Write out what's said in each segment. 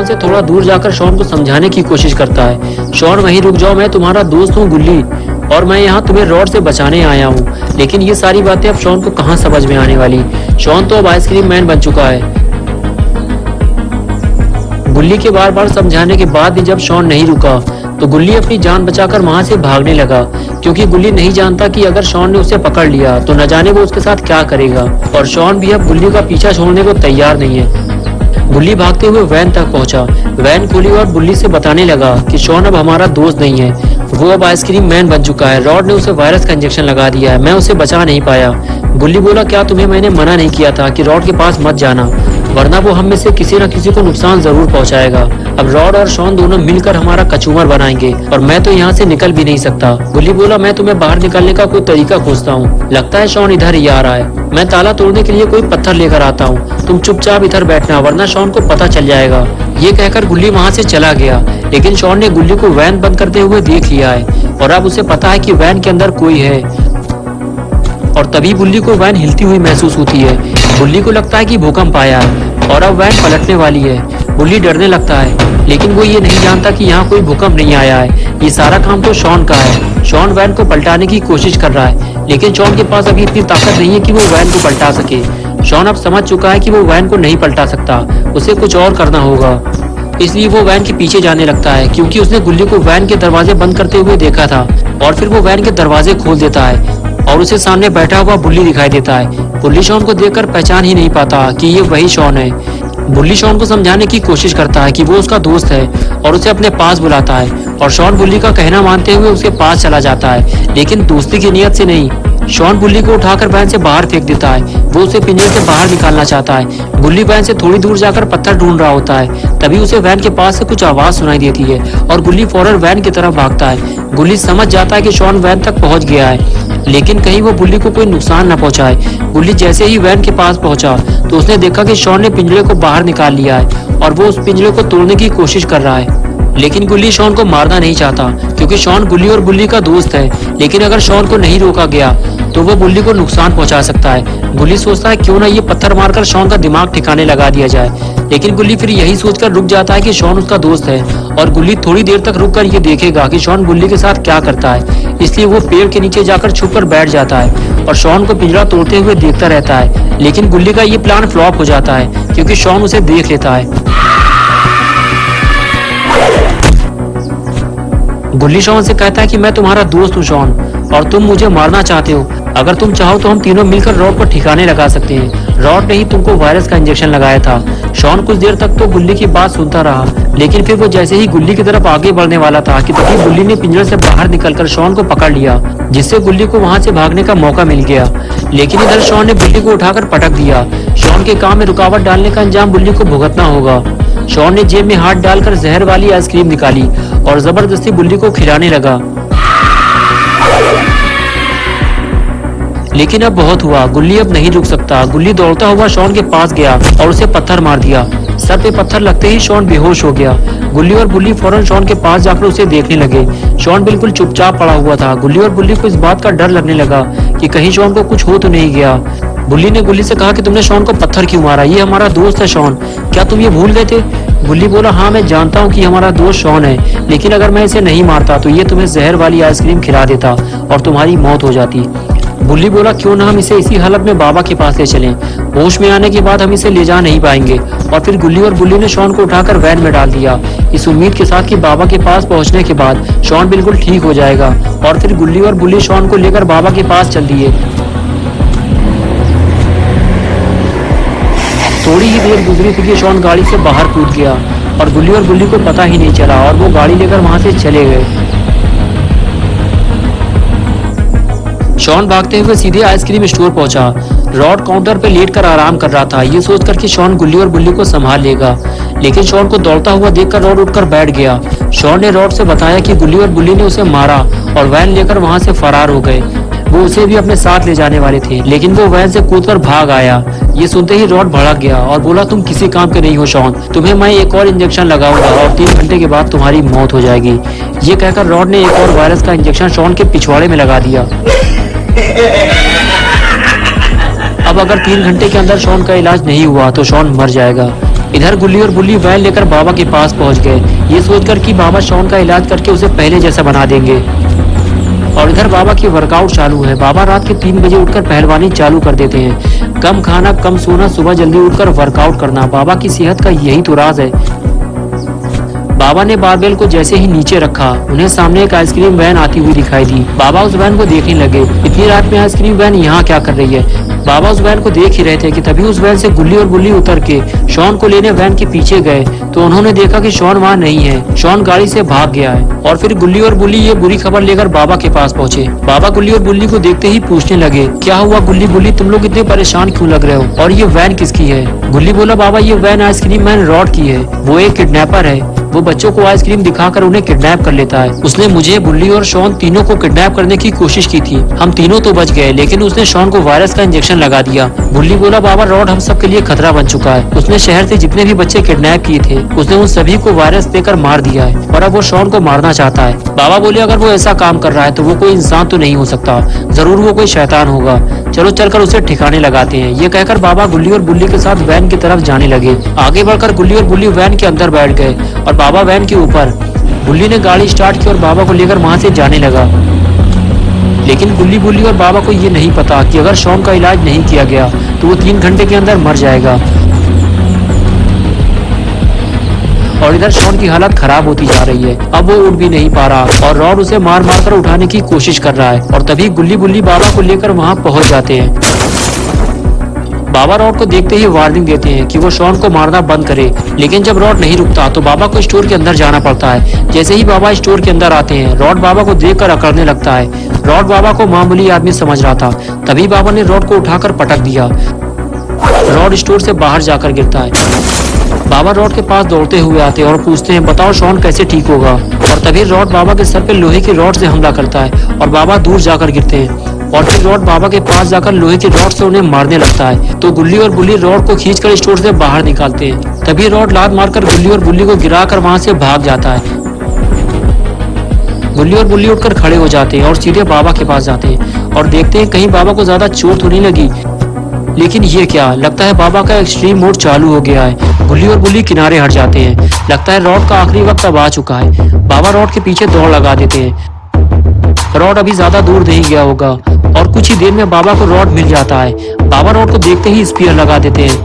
Shawn से थोड़ा दूर जाकर शॉन को समझाने की कोशिश करता है। शॉन वहीं रुक जाओ, मैं तुम्हारा दोस्त हूँ गुल्ली, और मैं यहाँ तुम्हें रॉड से बचाने आया हूँ। लेकिन ये सारी बातें अब शॉन को कहाँ समझ में आने वाली। शॉन तो अब आइसक्रीम मैन बन चुका है। गुल्ली के बार बार समझाने के बाद भी जब शॉन नहीं रुका तो गुल्ली अपनी जान बचाकर वहां से भागने लगा, क्योंकि गुल्ली नहीं जानता कि अगर शॉन ने उसे पकड़ लिया तो न जाने वो उसके साथ क्या करेगा। और शॉन भी अब गुल्ली का पीछा छोड़ने को तैयार नहीं है। गुल्ली भागते हुए वैन तक पहुंचा। वैन खुली और गुल्ली से बताने लगा कि शॉन अब हमारा दोस्त नहीं है, वो अब आइसक्रीम मैन बन चुका है। रॉड ने उसे वायरस का इंजेक्शन लगा दिया है, मैं उसे बचा नहीं पाया। गुल्ली बोला, क्या तुम्हें मैंने मना नहीं किया था कि रॉड के पास मत जाना, वरना वो हम में से किसी न किसी को नुकसान जरूर पहुंचाएगा। अब रॉड और शॉन दोनों मिलकर हमारा कचूमर बनाएंगे और मैं तो यहाँ से निकल भी नहीं सकता। गुल्ली बोला, मैं तुम्हें बाहर निकलने का कोई तरीका खोजता हूँ, लगता है शॉन इधर ही आ रहा है। मैं ताला तोड़ने के लिए कोई पत्थर लेकर आता हूँ, तुम चुपचाप इधर बैठना, वरना शॉन को पता चल जाएगा। ये कहकर गुल्ली वहाँ से चला गया, लेकिन शॉन ने गुल्ली को वैन बंद करते हुए देख लिया है और अब उसे पता है कि वैन के अंदर कोई है। और तभी गुल्ली को वैन हिलती हुई महसूस होती है। गुल्ली को लगता है कि भूकंप आया है और अब वैन पलटने वाली है। गुल्ली डरने लगता है, लेकिन वो ये नहीं जानता कि यहाँ कोई भूकंप नहीं आया है, ये सारा काम तो शॉन का है। शॉन वैन को पलटाने की कोशिश कर रहा है, लेकिन शॉन के पास अभी इतनी ताकत नहीं है कि वो वैन को पलटा सके। शॉन अब समझ चुका है कि वो वैन को नहीं पलटा सकता, उसे कुछ और करना होगा। इसलिए वो वैन के पीछे जाने लगता है, क्योंकि उसने गुल्ली को वैन के दरवाजे बंद करते हुए देखा था। और फिर वो वैन के दरवाजे खोल देता है और उसे सामने बैठा हुआ बुल्ली दिखाई देता है। बुल्ली शॉन को देखकर पहचान ही नहीं पाता कि ये वही शॉन है। बुल्ली शॉन को समझाने की कोशिश करता है कि वो उसका दोस्त है और उसे अपने पास बुलाता है, और शॉन बुल्ली का कहना मानते हुए उसके पास चला जाता है, लेकिन दोस्ती की नीयत से नहीं। शॉन बुल्ली को उठाकर वैन से बाहर फेंक देता है, वो उसे पिंजरे से बाहर निकालना चाहता है। बुल्ली वैन से थोड़ी दूर जाकर पत्थर ढूंढ रहा होता है, तभी उसे वैन के पास से कुछ आवाज सुनाई देती है और गुल्ली फौरन वैन की तरफ भागता है। गुल्ली समझ जाता है कि शॉन वैन तक पहुंच गया है, लेकिन कहीं वो बुल्ली को कोई नुकसान न पहुंचाए। गुल्ली जैसे ही वैन के पास पहुंचा तो उसने देखा कि शॉन ने पिंजरे को बाहर निकाल लिया है और वो उस पिंजरे को तोड़ने की कोशिश कर रहा है। लेकिन गुल्ली शॉन को मारना नहीं चाहता, क्योंकि शॉन गुल्ली और बुल्ली का दोस्त है। लेकिन अगर शॉन को नहीं रोका गया तो वो बुल्ली को नुकसान पहुंचा सकता है। गुल्ली सोचता है क्यों ना ये पत्थर मारकर शॉन का दिमाग ठिकाने लगा दिया जाए, लेकिन गुल्ली फिर यही सोचकर रुक जाता है कि शॉन उसका दोस्त है और गुल्ली थोड़ी देर तक रुककर ये देखेगा कि शॉन बुल्ली के साथ क्या करता है। इसलिए वो पेड़ के नीचे जाकर छुपकर बैठ जाता है और शॉन को पिंजरा तोड़ते हुए देखता रहता है। लेकिन गुल्ली का ये प्लान फ्लॉप हो जाता है, क्योंकि शॉन उसे देख लेता है। गुल्ली शॉन से कहता है कि मैं तुम्हारा दोस्त हूँ शॉन, और तुम मुझे मारना चाहते हो। अगर तुम चाहो तो हम तीनों मिलकर रॉड को ठिकाने लगा सकते हैं। रॉड ने ही तुमको वायरस का इंजेक्शन लगाया था। शॉन कुछ देर तक तो गुल्ली की बात सुनता रहा, लेकिन फिर वो जैसे ही गुल्ली की तरफ आगे बढ़ने वाला था कि तभी गुल्ली ने पिंजरे से बाहर निकलकर शॉन को पकड़ लिया, जिससे गुल्ली को वहां से भागने का मौका मिल गया। लेकिन इधर शॉन ने गुल्ली को उठाकर पटक दिया। शॉन के काम में रुकावट डालने का अंजाम गुल्ली को भुगतना होगा। शॉन ने जेब में हाथ डालकर जहर वाली आइसक्रीम निकाली और जबरदस्ती गुल्ली को खिलाने लगा। लेकिन अब बहुत हुआ, गुल्ली अब नहीं रुक सकता। गुल्ली दौड़ता हुआ शॉन के पास गया और उसे पत्थर मार दिया। सर पे पत्थर लगते ही शॉन बेहोश हो गया। गुल्ली और बुल्ली फौरन शॉन के पास जाकर उसे देखने लगे। शॉन बिल्कुल चुपचाप पड़ा हुआ था। गुल्ली और बुल्ली को इस बात का डर लगने लगा कि कहीं शॉन को कुछ हो तो नहीं गया। बुल्ली ने गुल्ली से कहा कि तुमने शॉन को पत्थर क्यों मारा, ये हमारा दोस्त है शॉन, क्या तुम ये भूल गए थे? गुल्ली बोला, हाँ मैं जानता हूँ कि हमारा दोस्त शॉन है, लेकिन अगर मैं इसे नहीं मारता तो ये तुम्हें जहर वाली आइसक्रीम खिला देता और तुम्हारी मौत हो जाती। बुल्ली बोला, क्यों ना हम इसे इसी हालत में बाबा के पास ले चलें, होश में आने के बाद हम इसे ले जा नहीं पाएंगे। और फिर गुल्ली और बुल्ली ने शॉन को उठाकर वैन में डाल दिया, इस उम्मीद के साथ कि बाबा के पास पहुंचने के बाद शॉन बिल्कुल ठीक हो जाएगा। और फिर गुल्ली और बुल्ली शॉन को लेकर बाबा के पास चल दिए। थोड़ी ही देर गुजरी थी कि शॉन गाड़ी से बाहर कूद गया और गुल्ली और बुल्ली को पता ही नहीं चला और वो गाड़ी लेकर वहां से चले गए। शॉन भागते हुए सीधे आइसक्रीम स्टोर पहुंचा। रॉड काउंटर पे लेटकर आराम कर रहा था, ये सोचकर कि शॉन गुल्ली और बुल्ली को संभाल लेगा। लेकिन शॉन को दौड़ता हुआ देखकर रॉड उठकर बैठ गया। शॉन ने रॉड से बताया कि गुल्ली और बुल्ली ने उसे मारा और वैन लेकर वहां से फरार हो गए। वो उसे भी अपने साथ ले जाने वाले थे, लेकिन वो वैन से कूदकर भाग आया। ये सुनते ही रॉड भड़क गया और बोला, तुम किसी काम के नहीं हो शॉन, तुम्हें मैं एक और इंजेक्शन लगाऊंगा और 3 घंटे के बाद तुम्हारी मौत हो जाएगी। ये कहकर रॉड ने एक और वायरस का इंजेक्शन शॉन के पिछवाड़े में लगा दिया। अब अगर 3 घंटे के अंदर शॉन का इलाज नहीं हुआ तो शॉन मर जाएगा। इधर गुल्ली और बुल्ली वैन लेकर बाबा के पास पहुंच गए, ये सोचकर कि बाबा शॉन का इलाज करके उसे पहले जैसा बना देंगे। और इधर बाबा की वर्कआउट चालू है। बाबा रात के 3 बजे उठकर पहलवानी चालू कर देते हैं। कम खाना, कम सोना, सुबह जल्दी उठकर वर्कआउट करना, बाबा की सेहत का यही तो राज है। बाबा ने बारबेल को जैसे ही नीचे रखा, उन्हें सामने एक आइसक्रीम वैन आती हुई दिखाई दी। बाबा उस वैन को देखने लगे, इतनी रात में आइसक्रीम वैन यहाँ क्या कर रही है। बाबा उस वैन को देख ही रहे थे कि तभी उस वैन से गुल्ली और बुल्ली उतर के शॉन को लेने वैन के पीछे गए, तो उन्होंने देखा कि शॉन वहाँ नहीं है, शॉन गाड़ी से भाग गया है। और फिर गुल्ली और बुल्ली ये बुरी खबर लेकर बाबा के पास पहुंचे। बाबा गुल्ली और बुल्ली को देखते ही पूछने लगे, क्या हुआ गुल्ली बुल्ली, तुम लोग इतने परेशान क्यों लग रहे हो, और ये वैन किसकी है। गुल्ली बोला, बाबा ये वैन आइसक्रीम मैन रॉड की है, वो एक किडनैपर है, वो बच्चों को आइसक्रीम दिखाकर उन्हें किडनैप कर लेता है। उसने मुझे, बुल्ली और शॉन तीनों को किडनैप करने की कोशिश की थी, हम तीनों तो बच गए, लेकिन उसने शॉन को वायरस का इंजेक्शन लगा दिया। बुल्ली बोला, बाबा रॉड हम सब के लिए खतरा बन चुका है, उसने शहर से जितने भी बच्चे किडनैप किए थे उसने उन सभी को वायरस देकर मार दिया है, और अब वो शॉन को मारना चाहता है। बाबा बोले, अगर वो ऐसा काम कर रहा है तो वो कोई इंसान तो नहीं हो सकता, जरूर वो कोई शैतान होगा, चलो चलकर उसे ठिकाने लगाते हैं। ये कहकर बाबा गुल्ली और बुल्ली के साथ वैन की तरफ जाने लगे। आगे बढ़कर गुल्ली और बुल्ली वैन के अंदर बैठ गए और बाबा वैन के ऊपर। बुल्ली ने गाड़ी स्टार्ट की और बाबा को लेकर वहां से जाने लगा, लेकिन गुल्ली बुल्ली और बाबा को ये नहीं पता कि अगर शॉन का इलाज नहीं किया गया तो वो 3 घंटे के अंदर मर जाएगा। और इधर शॉन की हालत खराब होती जा रही है, अब वो उठ भी नहीं पा रहा और रॉड उसे मार मार कर उठाने की कोशिश कर रहा है। और तभी गुल्ली बुल्ली बाबा को लेकर वहां पहुंच जाते हैं। बाबा रॉड को देखते ही वार्निंग देते हैं कि वो शॉन को मारना बंद करे, लेकिन जब रॉड नहीं रुकता तो बाबा को स्टोर के अंदर जाना पड़ता है। जैसे ही बाबा स्टोर के अंदर आते हैं, रॉड बाबा को देखकर अकड़ने लगता है। रॉड बाबा को मामूली आदमी समझ रहा था, तभी बाबा ने रॉड को उठाकर पटक दिया। रॉड स्टोर से बाहर जाकर गिरता है। बाबा रॉड के पास दौड़ते हुए आते हैं और पूछते हैं, बताओ शॉन कैसे ठीक होगा। और तभी रॉड बाबा के सर पे लोहे की रॉड से हमला करता है और बाबा दूर जाकर गिरते हैं। और फिर रॉड बाबा के पास जाकर लोहे की रॉड से उन्हें मारने लगता है, तो गुल्ली और बुल्ली रॉड को खींचकर स्टोर से बाहर निकालते हैं। तभी रॉड लात मारकर गुल्ली और बुल्ली को गिराकर वहां से भाग जाता है। गुल्ली और बुल्ली उठकर खड़े हो जाते हैं और सीधे बाबा के पास जाते हैं और देखते हैं कहीं बाबा को ज्यादा चोट तो नहीं लगी। लेकिन ये क्या, लगता है बाबा का एक्सट्रीम मोड चालू हो गया है। गुल्ली और बुल्ली किनारे हट जाते हैं, लगता है रॉड का आखिरी वक्त अब आ चुका है। बाबा रॉड के पीछे दौड़ लगा देते हैं। रॉड अभी ज्यादा दूर नहीं गया होगा और कुछ ही देर में बाबा को रॉड मिल जाता है। बाबा रॉड को देखते ही स्पीयर लगा देते हैं।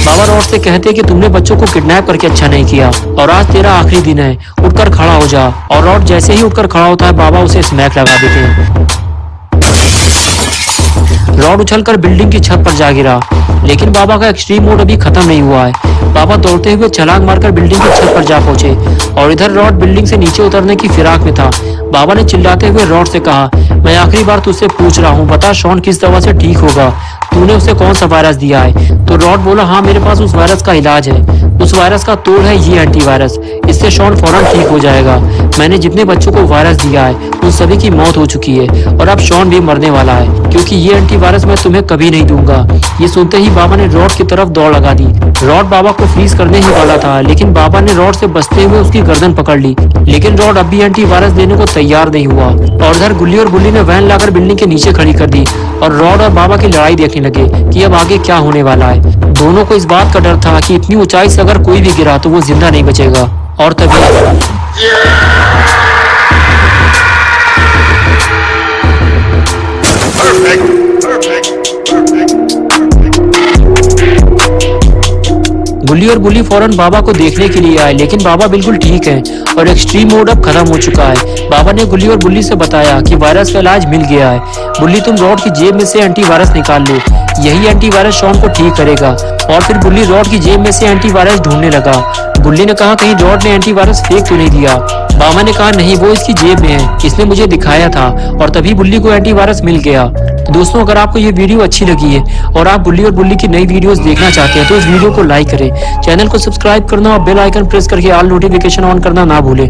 बाबा रॉड से कहते हैं कि तुमने बच्चों को किडनैप करके अच्छा नहीं किया और आज तेरा आखिरी दिन है, उठकर खड़ा हो जा। और रॉड जैसे ही उठकर खड़ा होता है, बाबा उसे स्मैक लगा देते हैं। रॉड उछलकर बिल्डिंग की छत पर जा गिरा, लेकिन बाबा का एक्सट्रीम मोड अभी खत्म नहीं हुआ है। बाबा दौड़ते हुए छलांग मारकर बिल्डिंग की छत पर जा पहुंचे और इधर रॉड बिल्डिंग से नीचे उतरने की फिराक में था। बाबा ने चिल्लाते हुए रॉड से कहा, मैं आखिरी बार तुझसे पूछ रहा हूँ, बता शॉन किस दवा से ठीक होगा, तूने उसे कौन सा वायरस दिया है। तो रॉड बोला, हाँ मेरे पास उस वायरस का इलाज है, उस वायरस का तोड़ है ये एंटीवायरस, इससे शॉन फौरन ठीक हो जाएगा। मैंने जितने बच्चों को वायरस दिया है उन सभी की मौत हो चुकी है और अब शॉन भी मरने वाला है, क्योंकि ये एंटीवायरस मैं तुम्हें कभी नहीं दूंगा। ये सुनते ही बाबा ने रॉड की तरफ दौड़ लगा दी। रॉड बाबा को फ्रीज करने ही वाला था, लेकिन बाबा ने रॉड से बचते हुए उसकी गर्दन पकड़ ली, लेकिन रॉड अब भी एंटीवायरस देने को तैयार नहीं हुआ। और इधर गुल्ली और बुल्ली ने वैन लाकर बिल्डिंग के नीचे खड़ी कर दी और रॉड और बाबा की लड़ाई देखने लगे कि अब आगे क्या होने वाला है। दोनों को इस बात का डर था कि इतनी ऊंचाई से अगर कोई भी गिरा तो वो जिंदा नहीं बचेगा। और तभी गुल्ली और बुल्ली फौरन बाबा को देखने के लिए आए, लेकिन बाबा बिल्कुल ठीक है और एक्सट्रीम मोड अब खत्म हो चुका है। बाबा ने गुल्ली और बुल्ली से बताया कि वायरस का इलाज मिल गया है। बुल्ली तुम रॉड की जेब में से एंटीवायरस निकाल लो, यही एंटीवायरस शॉन को ठीक करेगा। और फिर बुल्ली रॉड की जेब में से एंटीवायरस ढूंढने लगा। बुल्ली ने कहा, कहीं रॉड ने एंटीवायरस फेंक तो नहीं दिया। बाबा ने कहा, नहीं, वो इसकी जेब में है, इसने मुझे दिखाया था। और तभी बुल्ली को एंटीवायरस मिल गया। तो दोस्तों, अगर आपको ये वीडियो अच्छी लगी है और आप गुल्ली और बुल्ली की नई वीडियोस देखना चाहते हैं तो इस वीडियो को लाइक करें, चैनल को सब्सक्राइब करना और बेल आइकन प्रेस करके ऑल नोटिफिकेशन ऑन करना ना भूलें।